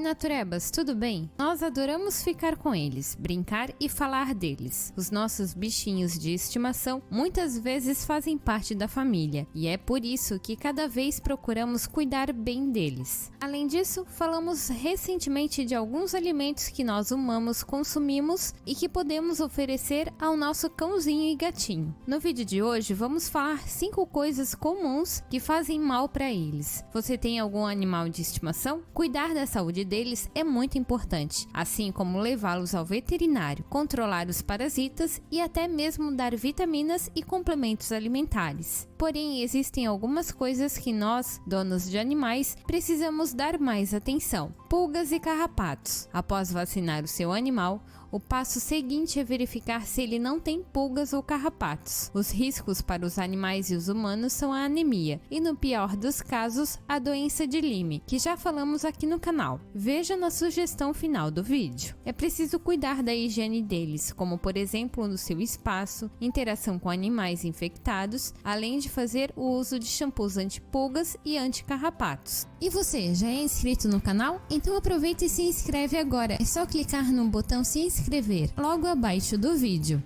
naturebas, tudo bem? Nós adoramos ficar com eles, brincar e falar deles. Os nossos bichinhos de estimação muitas vezes fazem parte da família e é por isso que cada vez procuramos cuidar bem deles. Além disso, falamos recentemente de alguns alimentos que nós humanos consumimos e que podemos oferecer ao nosso cãozinho e gatinho. No vídeo de hoje vamos falar 5 coisas comuns que fazem mal para eles. Você tem algum animal de estimação? Cuidar da saúde deles é muito importante, assim como levá-los ao veterinário, controlar os parasitas e até mesmo dar vitaminas e complementos alimentares. Porém, existem algumas coisas que nós, donos de animais, precisamos dar mais atenção. Pulgas e carrapatos. Após vacinar o seu animal, o passo seguinte é verificar se ele não tem pulgas ou carrapatos. Os riscos para os animais e os humanos são a anemia e, no pior dos casos, a doença de Lyme, que já falamos aqui no canal. Veja na sugestão final do vídeo. É preciso cuidar da higiene deles, como por exemplo no seu espaço, interação com animais infectados, além de fazer o uso de shampoos antipulgas e anticarrapatos. E você, já é inscrito no canal? Então aproveita e se inscreve agora. É só clicar no botão se inscrever logo abaixo do vídeo.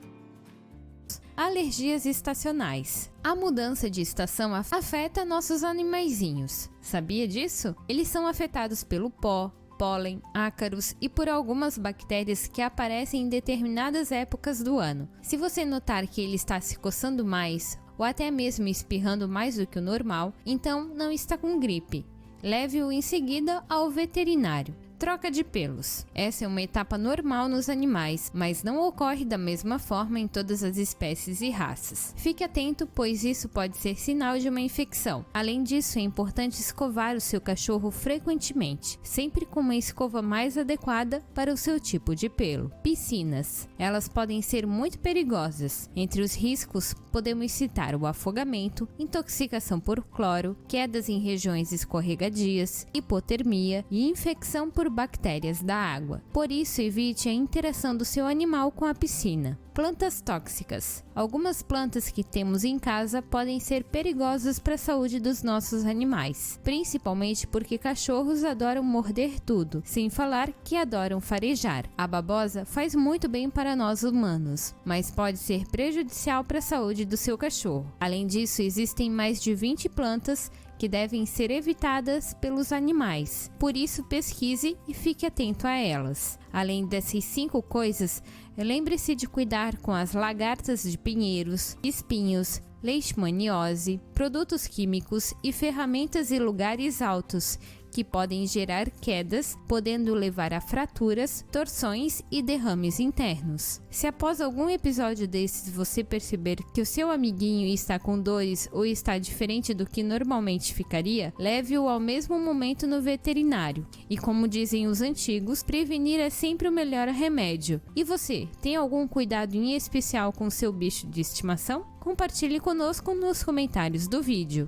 Alergias estacionais. A mudança de estação afeta nossos animaizinhos. Sabia disso? Eles são afetados pelo pó, pólen, ácaros e por algumas bactérias que aparecem em determinadas épocas do ano. Se você notar que ele está se coçando mais ou até mesmo espirrando mais do que o normal, então não está com gripe. Leve-o em seguida ao veterinário. Troca de pelos. Essa é uma etapa normal nos animais, mas não ocorre da mesma forma em todas as espécies e raças. Fique atento, pois isso pode ser sinal de uma infecção. Além disso, é importante escovar o seu cachorro frequentemente, sempre com uma escova mais adequada para o seu tipo de pelo. Piscinas. Elas podem ser muito perigosas. Entre os riscos, podemos citar o afogamento, intoxicação por cloro, quedas em regiões escorregadias, hipotermia e infecção por bactérias da água. Por isso, evite a interação do seu animal com a piscina. Plantas tóxicas. Algumas plantas que temos em casa podem ser perigosas para a saúde dos nossos animais, principalmente porque cachorros adoram morder tudo, sem falar que adoram farejar. A babosa faz muito bem para nós humanos, mas pode ser prejudicial para a saúde do seu cachorro. Além disso, existem mais de 20 plantas que devem ser evitadas pelos animais. Por isso, pesquise e fique atento a elas. Além dessas 5 coisas, lembre-se de cuidar com as lagartas de pinheiros, espinhos, leishmaniose, produtos químicos e ferramentas em lugares altos, que podem gerar quedas, podendo levar a fraturas, torções e derrames internos. Se após algum episódio desses você perceber que o seu amiguinho está com dores ou está diferente do que normalmente ficaria, leve-o ao mesmo momento no veterinário. E como dizem os antigos, prevenir é sempre o melhor remédio. E você, tem algum cuidado em especial com seu bicho de estimação? Compartilhe conosco nos comentários do vídeo.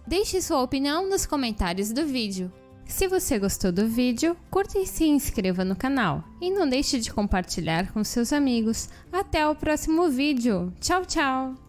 Deixe sua opinião nos comentários do vídeo. Se você gostou do vídeo, curta e se inscreva no canal. E não deixe de compartilhar com seus amigos. Até o próximo vídeo. Tchau, tchau!